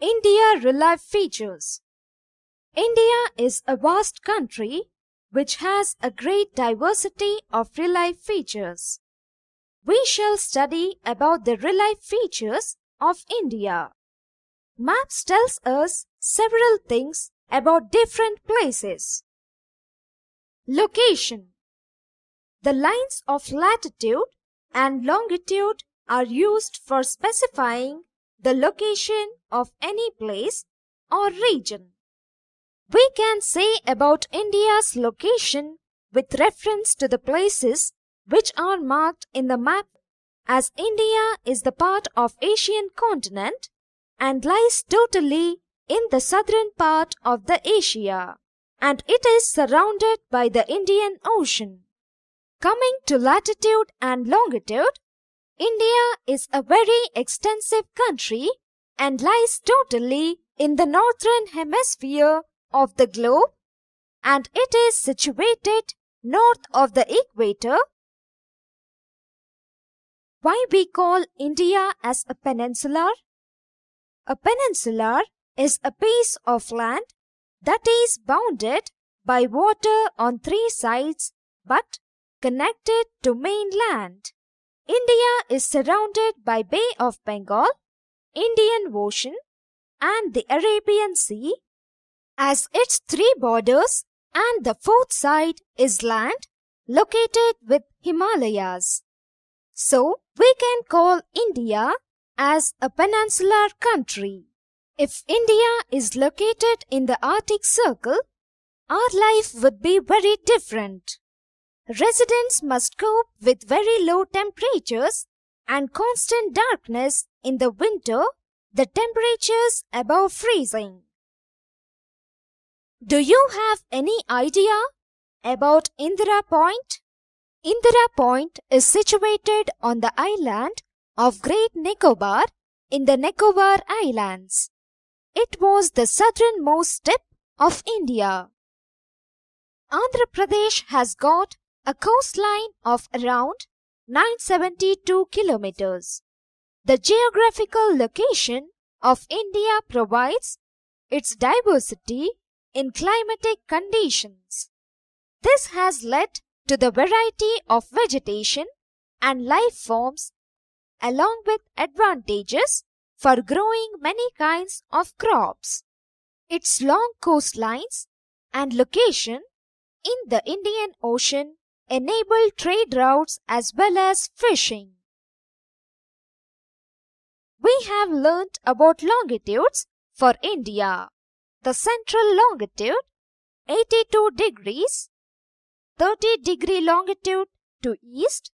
India Relief Features. India is a vast country which has a great diversity of relief features. We shall study about the relief features of India. Maps tells us several things about different places. Location. The lines of latitude and longitude are used for specifying the location of any place or region. We can say about India's location with reference to the places which are marked in the map, as India is the part of Asian continent and lies totally in the southern part of the Asia, and it is surrounded by the Indian Ocean. Coming to latitude and longitude, India is a very extensive country and lies totally in the northern hemisphere of the globe, and it is situated north of the equator. Why we call India as a peninsular? A peninsular is a piece of land that is bounded by water on three sides but connected to mainland. India is surrounded by Bay of Bengal, Indian Ocean, and the Arabian Sea as its three borders, and the fourth side is land located with Himalayas. So, we can call India as a peninsular country. If India is located in the Arctic Circle, our life would be very different. Residents must cope with very low temperatures and constant darkness in the winter, the temperatures above freezing. Do you have any idea about Indira Point? Indira Point is situated on the island of Great Nicobar in the Nicobar Islands. It was the southernmost tip of India. Andhra Pradesh has got a coastline of around 972 kilometers. The geographical location of India provides its diversity in climatic conditions. This has led to the variety of vegetation and life forms, along with advantages for growing many kinds of crops. Its long coastlines and location in the Indian Ocean enable trade routes as well as fishing. We have learnt about longitudes for India. The central longitude, 82 degrees, 30-degree longitude to east,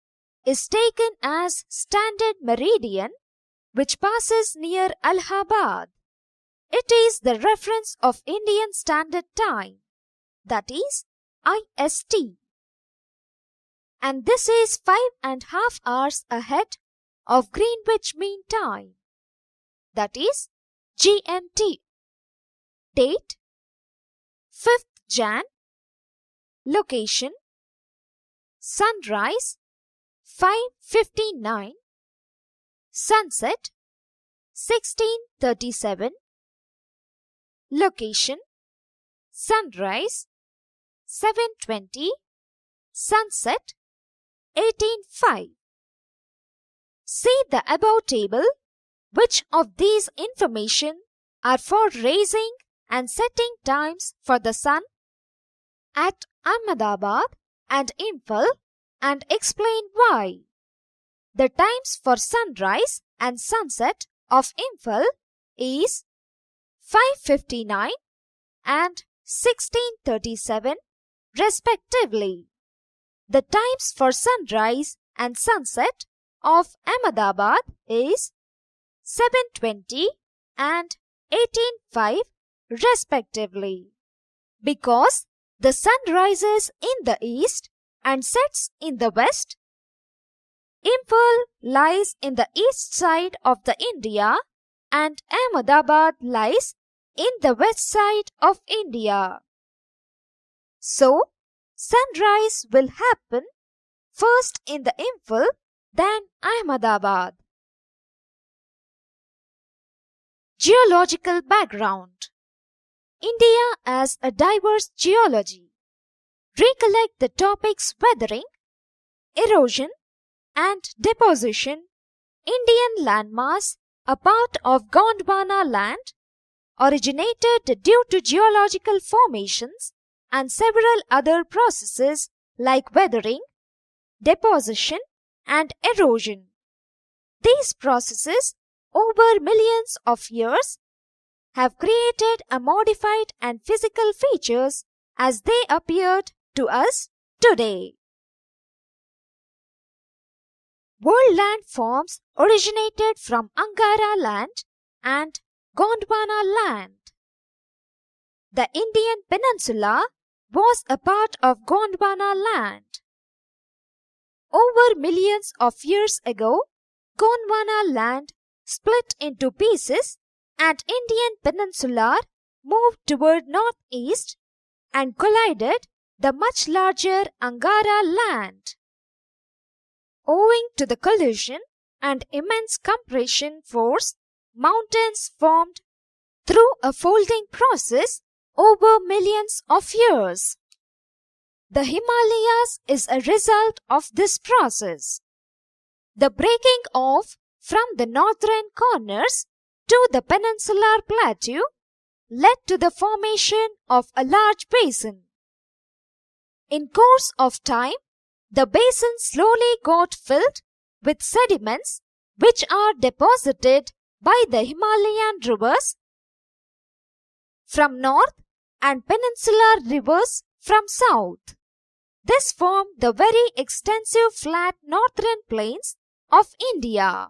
is taken as standard meridian, which passes near Allahabad. It is the reference of Indian Standard Time, that is IST. And this is 5.5 hours ahead of Greenwich Mean Time, that is GMT. Date 5th Jan. Location sunrise 5:59, sunset 16:37. Location sunrise 7:20, sunset 18:05. See the above table. Which of these information are for raising and setting times for the sun at Ahmedabad and Imphal, and explain why. The times for sunrise and sunset of Imphal is 5:59 and 16:37 respectively. The times for sunrise and sunset of Ahmedabad is 7:20 and 18:05 respectively. Because the sun rises in the east and sets in the west, Imphal lies in the east side of the India and Ahmedabad lies in the west side of India. So, sunrise will happen first in the Imphal, then Ahmedabad. Geological background. India as a diverse geology. Recollect the topics weathering, erosion, and deposition, Indian landmass, a part of Gondwana land, originated due to geological formations and several other processes like weathering, deposition, and erosion. These processes, over millions of years, have created a modified and physical features as they appeared to us today. World landforms originated from Angara land and Gondwana land. The Indian peninsula was a part of Gondwana land. Over millions of years ago, Gondwana land split into pieces and Indian peninsula moved toward northeast and collided the much larger Angara land. Owing to the collision and immense compression force, mountains formed through a folding process over millions of years. The Himalayas is a result of this process. The breaking off from the northern corners to the Peninsular Plateau led to the formation of a large basin. In course of time, the basin slowly got filled with sediments which are deposited by the Himalayan rivers from north and peninsular rivers from south. This formed the very extensive flat northern plains of India.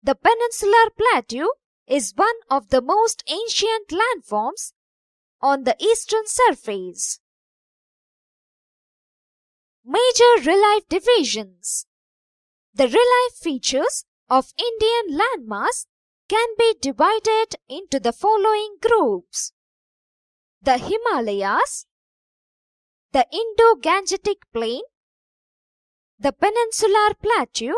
The Peninsular Plateau is one of the most ancient landforms on the eastern surface. Major relief divisions. The relief features of Indian landmass can be divided into the following groups: the Himalayas, the Indo-Gangetic Plain, the Peninsular Plateau,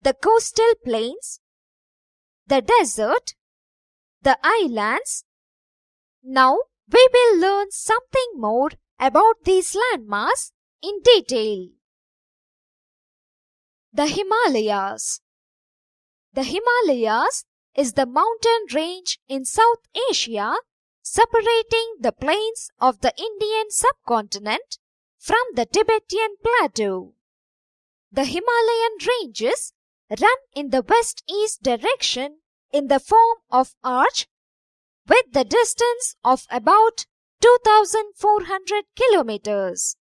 the coastal plains, the desert, the islands. Now we will learn something more about these landmass in detail. The Himalayas. The Himalayas is the mountain range in South Asia separating the plains of the Indian subcontinent from the Tibetan Plateau. The Himalayan ranges run in the west-east direction in the form of arch with the distance of about 2,400 kilometers.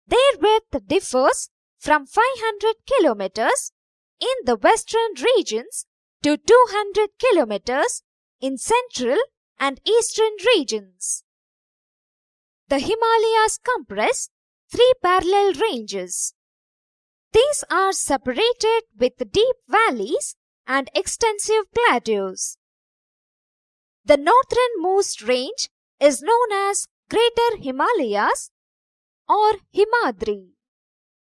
Their width differs from 500 kilometers in the western regions to 200 kilometers in central and eastern regions. The Himalayas compress three parallel ranges. These are separated with deep valleys and extensive plateaus. The northernmost range is known as Greater Himalayas or Himadri.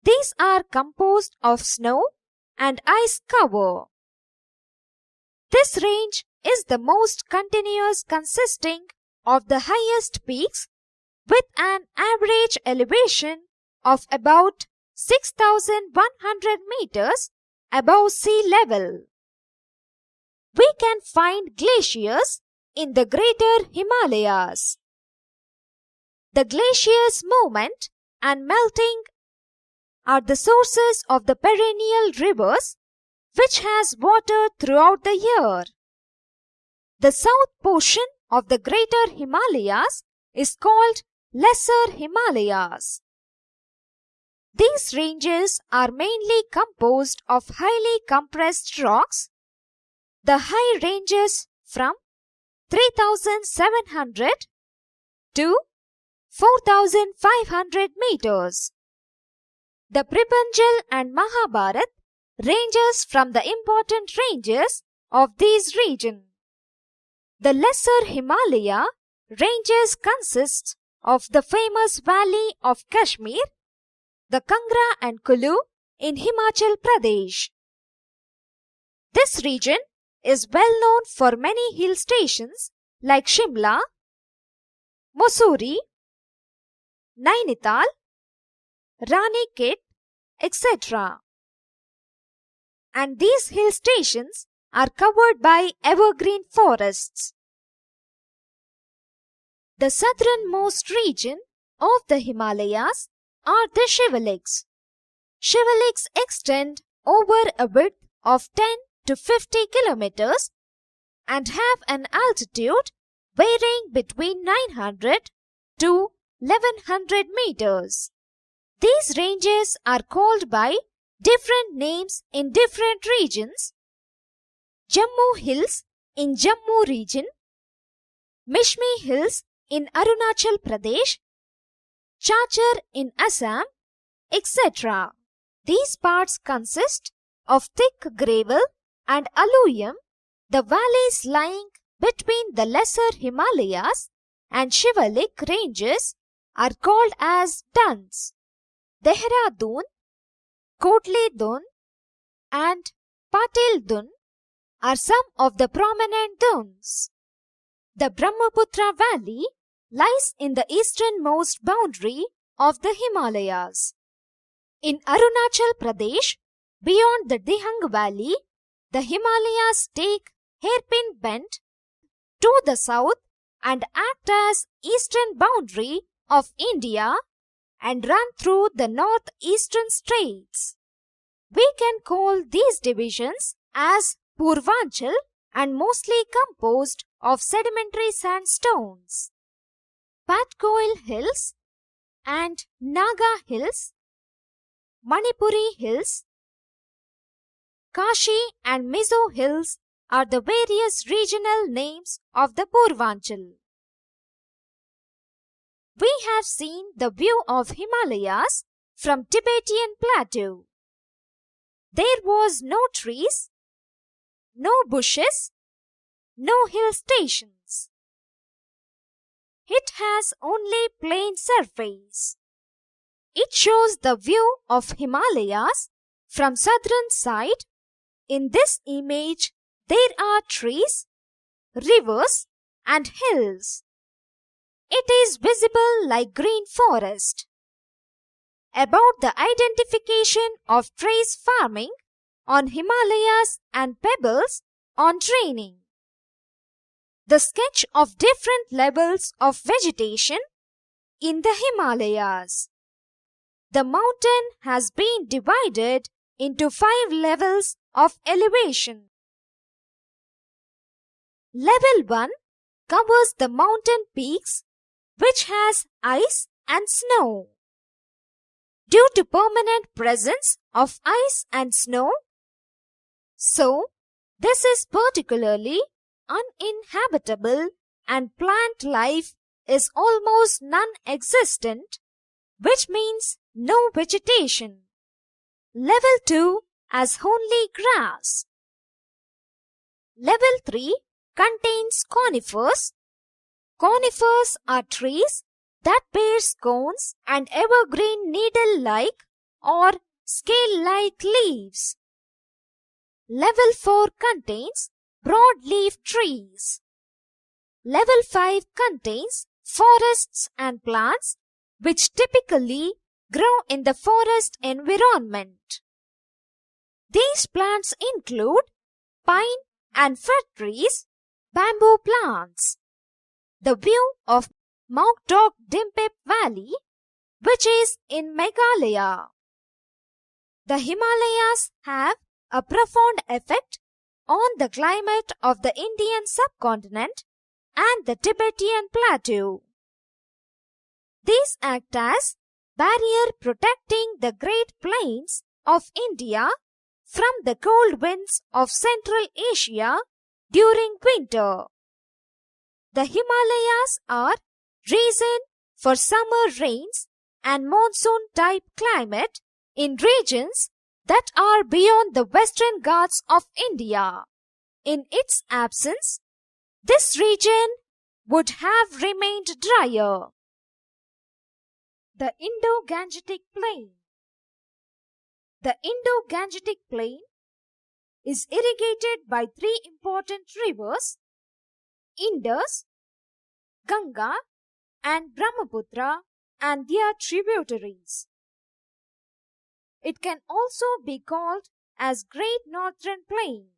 These are composed of snow and ice cover. This range is the most continuous, consisting of the highest peaks with an average elevation of about 6,100 meters above sea level. We can find glaciers in the Greater Himalayas. The glaciers' movement and melting are the sources of the perennial rivers which has water throughout the year. The south portion of the Greater Himalayas is called Lesser Himalayas. These ranges are mainly composed of highly compressed rocks. The high ranges from 3,700 to 4,500 meters. The Prabhanjal and Mahabharat ranges from the important ranges of these regions. The Lesser Himalaya ranges consist of the famous valley of Kashmir, the Kangra and Kulu in Himachal Pradesh. This region is well known for many hill stations like Shimla, Mussoorie, Nainital, Ranikhet, etc. And these hill stations are covered by evergreen forests. The southernmost region of the Himalayas are the Shivaliks. Shivaliks extend over a width of 10 to 50 kilometers and have an altitude varying between 900 to 1100 meters. These ranges are called by different names in different regions: Jammu Hills in Jammu region, Mishmi Hills in Arunachal Pradesh, Chachar in Assam, etc. These parts consist of thick gravel and alluvium. The valleys lying between the lesser Himalayas and Shivalik ranges are called as duns. Dehradun, Kotli Dun and Patil Dun are some of the prominent duns. The Brahmaputra Valley lies in the easternmost boundary of the Himalayas. In Arunachal Pradesh, beyond the Dihang Valley, the Himalayas take hairpin bend to the south and act as eastern boundary of India and run through the northeastern states. We can call these divisions as Purvanchal and mostly composed of sedimentary sandstones. Patkoil Hills and Naga Hills, Manipuri Hills, Kashi and Mizo Hills are the various regional names of the Purvanchal. We have seen the view of Himalayas from Tibetan Plateau. There was no trees, no bushes, no hill stations. It has only plain surface. It shows the view of Himalayas from southern side. In this image, there are trees, rivers and hills. It is visible like green forest. About the identification of trace farming on Himalayas and pebbles on draining. The sketch of different levels of vegetation in the Himalayas. The mountain has been divided into 5 levels of elevation. Level 1 covers the mountain peaks which has ice and snow. Due to permanent presence of ice and snow, so this is particularly uninhabitable and plant life is almost non-existent, which means no vegetation. Level 2 has only grass. Level 3 contains conifers. Conifers are trees that bear cones and evergreen needle-like or scale-like leaves. Level 4 contains broadleaf trees. Level 5 contains forests and plants which typically grow in the forest environment. These plants include pine and fir trees, bamboo plants. The view of Maukdok Dimpip Valley, which is in Meghalaya. The Himalayas have a profound effect on the climate of the Indian subcontinent and the Tibetan Plateau. These act as barrier protecting the Great Plains of India from the cold winds of Central Asia during winter. The Himalayas are reason for summer rains and monsoon-type climate in regions that are beyond the Western Ghats of India. In its absence, this region would have remained drier. The Indo-Gangetic Plain. The Indo-Gangetic Plain is irrigated by three important rivers: Indus, Ganga, and Brahmaputra and their tributaries. It can also be called as Great Northern Plain.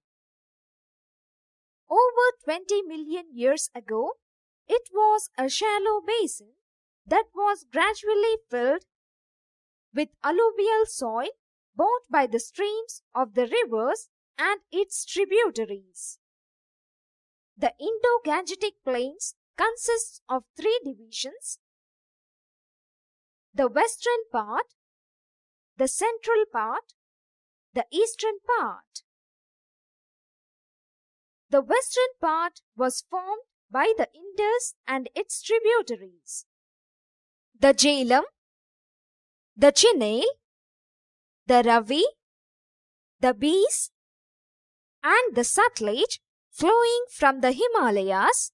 Over 20 million years ago, it was a shallow basin that was gradually filled with alluvial soil brought by the streams of the rivers and its tributaries. The Indo-Gangetic Plains consists of three divisions: the western part, the central part, the eastern part. The western part was formed by the Indus and its tributaries: the Jhelum, the Chenab, the Ravi, the Beas, and the Sutlej flowing from the Himalayas.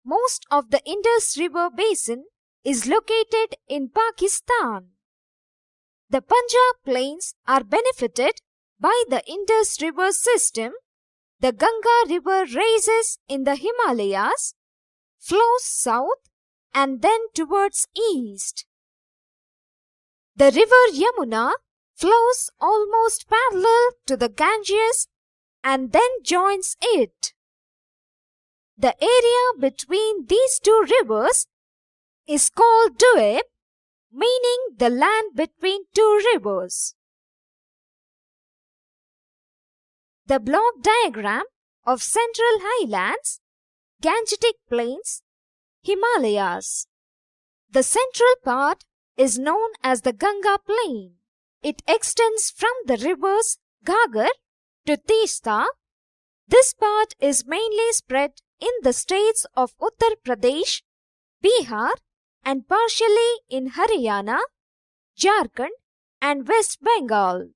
Most of the Indus River basin is located in Pakistan. The Punjab Plains are benefited by the Indus River system. The Ganga River rises in the Himalayas, flows south and then towards east. The river Yamuna flows almost parallel to the Ganges and then joins it. The area between these two rivers is called Doab, meaning the land between two rivers. The block diagram of Central Highlands, Gangetic Plains, Himalayas. The central part is known as the Ganga Plain. It extends from the rivers Ghaggar to Teesta. This part is mainly spread in the states of Uttar Pradesh, Bihar, and partially in Haryana, Jharkhand, and West Bengal.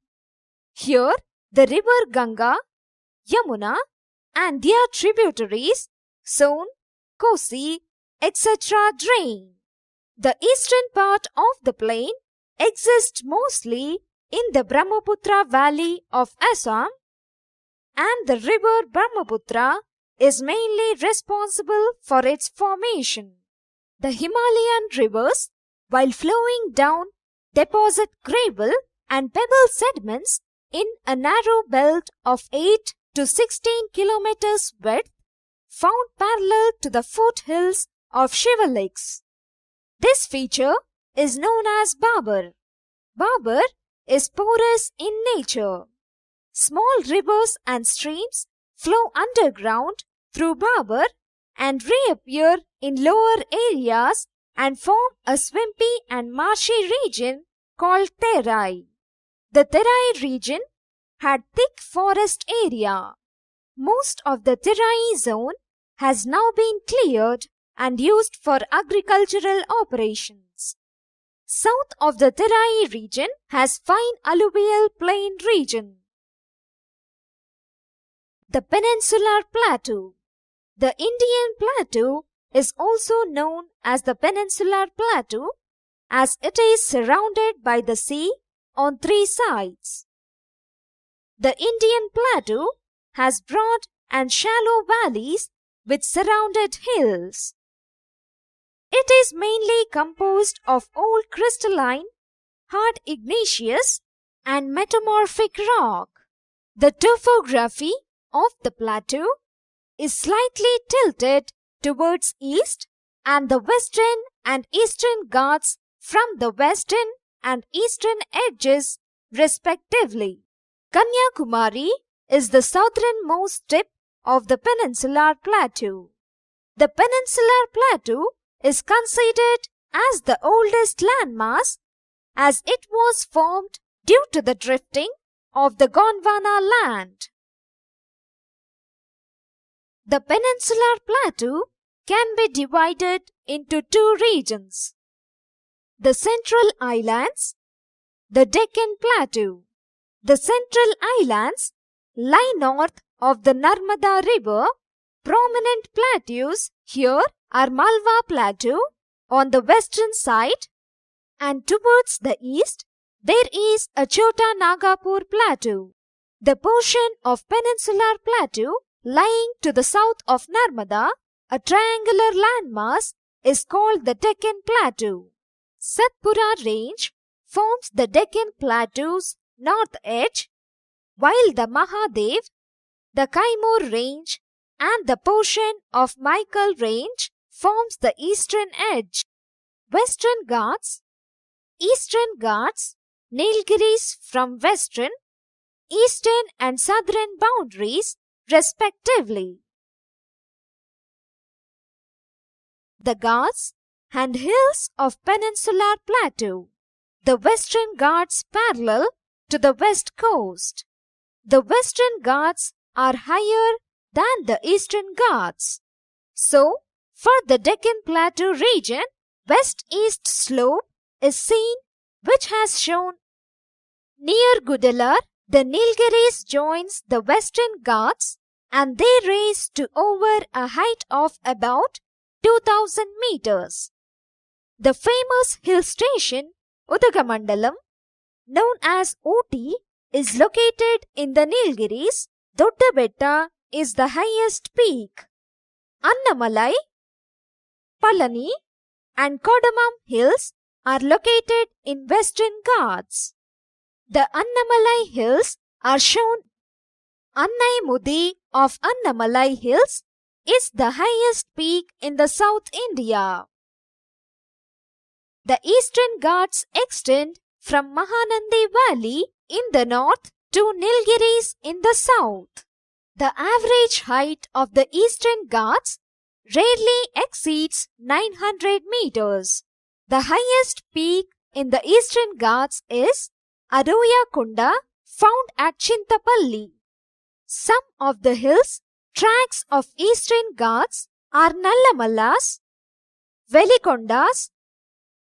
Here, the river Ganga, Yamuna, and their tributaries, Son, Kosi, etc. drain. The eastern part of the plain exists mostly in the Brahmaputra valley of Assam, and the river Brahmaputra is mainly responsible for its formation. The Himalayan rivers, while flowing down, deposit gravel and pebble sediments in a narrow belt of 8 to 16 kilometers width, found parallel to the foothills of Shivaliks. This feature is known as Babar. Babar is porous in nature. Small rivers and streams flow underground through Babar and reappear in lower areas and form a swampy and marshy region called Terai. The Terai region had thick forest area. Most of the Terai zone has now been cleared and used for agricultural operations. South of the Terai region has fine alluvial plain region. The Peninsular Plateau. The Indian Plateau is also known as the Peninsular Plateau as it is surrounded by the sea on three sides. The Indian Plateau has broad and shallow valleys with surrounded hills. It is mainly composed of old crystalline, hard igneous, and metamorphic rock. The topography of the plateau is slightly tilted towards east, and the western and eastern Ghats from the western and eastern edges respectively. Kanyakumari is the southernmost tip of the Peninsular Plateau. The Peninsular Plateau is considered as the oldest landmass as it was formed due to the drifting of the Gondwana land. The Peninsular Plateau can be divided into two regions: the Central Islands, the Deccan Plateau. The Central Islands lie north of the Narmada River. Prominent plateaus here are Malwa Plateau on the western side, and towards the east there is a Chota Nagapur Plateau. The portion of Peninsular Plateau lying to the south of Narmada, a triangular landmass, is called the Deccan Plateau. Satpura Range forms the Deccan Plateau's north edge, while the Mahadev, the Kaimur Range, and the portion of Michael Range forms the eastern edge. Western Ghats, Eastern Ghats, Nilgiris from western, eastern and southern boundaries respectively. The Ghats and hills of Peninsular Plateau. The Western Ghats parallel to the west coast. The Western Ghats are higher than the Eastern Ghats. So, for the Deccan Plateau region, west-east slope is seen, which has shown near Gudalar. The Nilgiris joins the Western Ghats and they rise to over a height of about 2000 meters. The famous hill station Udagamandalam, known as Ooty, is located in the Nilgiris. Doddabetta is the highest peak. Annamalai, Palani and Kodamam hills are located in Western Ghats. The Annamalai hills are shown. Annaimudi of Annamalai hills is the highest peak in the South India. The Eastern Ghats extend from Mahanandi Valley in the north to Nilgiris in the south. The average height of the Eastern Ghats rarely exceeds 900 meters. The highest peak in the Eastern Ghats is Aroya Kunda, found at Chintapalli. Some of the hills tracks of Eastern Ghats are Nallamallas, Velikondas,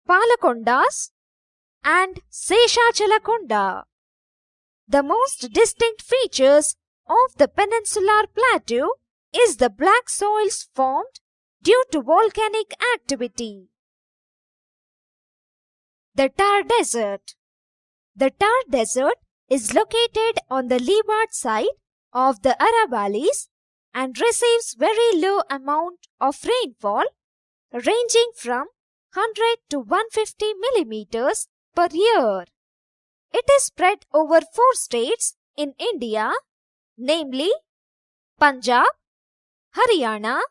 Palakondas and Seshachalakonda. The most distinct features of the Peninsular Plateau is the black soils formed due to volcanic activity. The Thar Desert. The Thar Desert is located on the leeward side of the Aravallis and receives very low amount of rainfall ranging from 100 to 150 millimeters per year. It is spread over 4 states in India, namely Punjab, Haryana,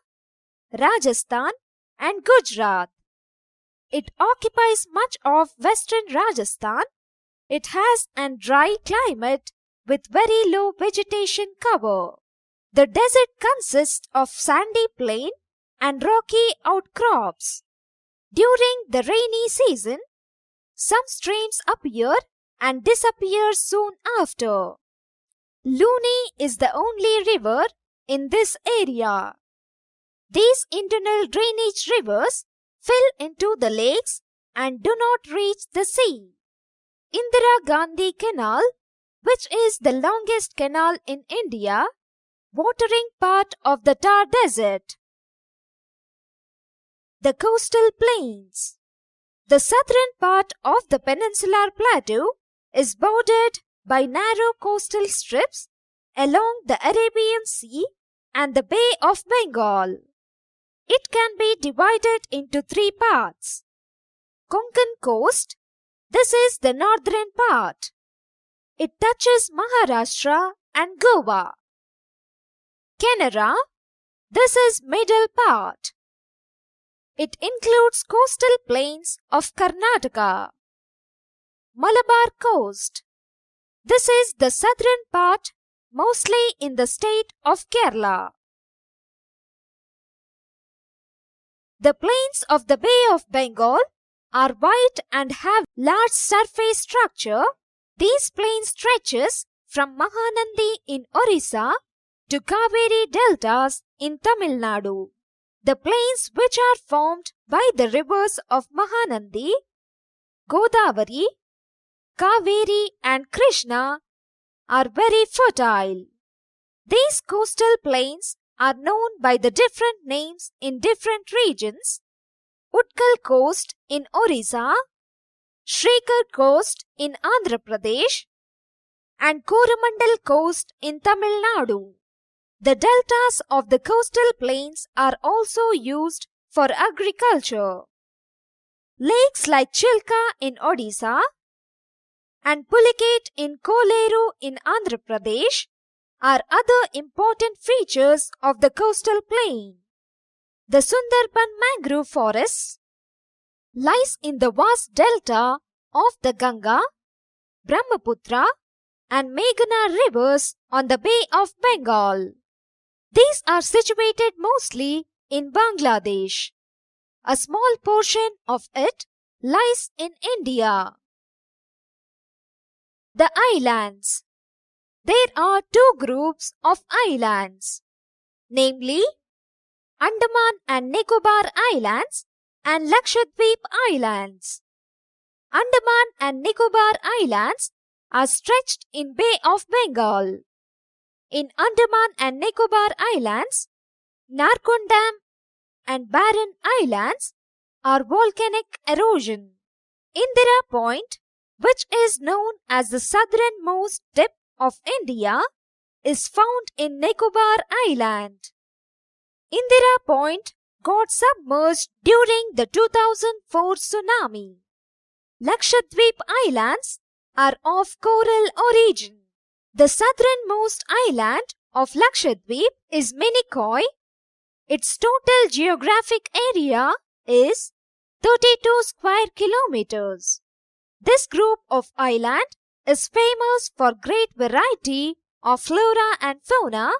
Rajasthan and Gujarat. It occupies much of western Rajasthan. It has a dry climate with very low vegetation cover. The desert consists of sandy plain and rocky outcrops. During the rainy season, some streams appear and disappear soon after. Luni is the only river in this area. These internal drainage rivers fill into the lakes and do not reach the sea. Indira Gandhi Canal, which is the longest canal in India, watering part of the Thar Desert. The coastal plains. The southern part of the Peninsular Plateau is bordered by narrow coastal strips along the Arabian Sea and the Bay of Bengal. It can be divided into 3 parts. Konkan Coast. This is the northern part. It touches Maharashtra and Goa. Canara. This is middle part. It includes coastal plains of Karnataka. Malabar Coast. This is the southern part, mostly in the state of Kerala. The plains of the Bay of Bengal are wide and have large surface structure. These plains stretches from Mahanandi in Orissa to Kaveri deltas in Tamil Nadu. The plains which are formed by the rivers of Mahanandi, Godavari, Kaveri and Krishna are very fertile. These coastal plains are known by the different names in different regions. Utkal Coast in Orissa, Shrikar Coast in Andhra Pradesh, and Coromandel Coast in Tamil Nadu. The deltas of the coastal plains are also used for agriculture. Lakes like Chilka in Odisha and Pulicat in Koleru in Andhra Pradesh are other important features of the coastal plain. The Sundarban mangrove forest lies in the vast delta of the Ganga, Brahmaputra and Meghna rivers on the Bay of Bengal. These are situated mostly in Bangladesh. A small portion of it lies in India. The islands. There are two groups of islands, namely Andaman and Nicobar Islands and Lakshadweep Islands. Andaman and Nicobar Islands are stretched in Bay of Bengal. In Andaman and Nicobar Islands, Narcondam and Barren Islands are volcanic erosion. Indira Point, which is known as the southernmost tip of India, is found in Nicobar Island. Indira Point got submerged during the 2004 tsunami. Lakshadweep Islands are of coral origin. The southernmost island of Lakshadweep is Minikoi. Its total geographic area is 32 square kilometers. This group of island is famous for great variety of flora and fauna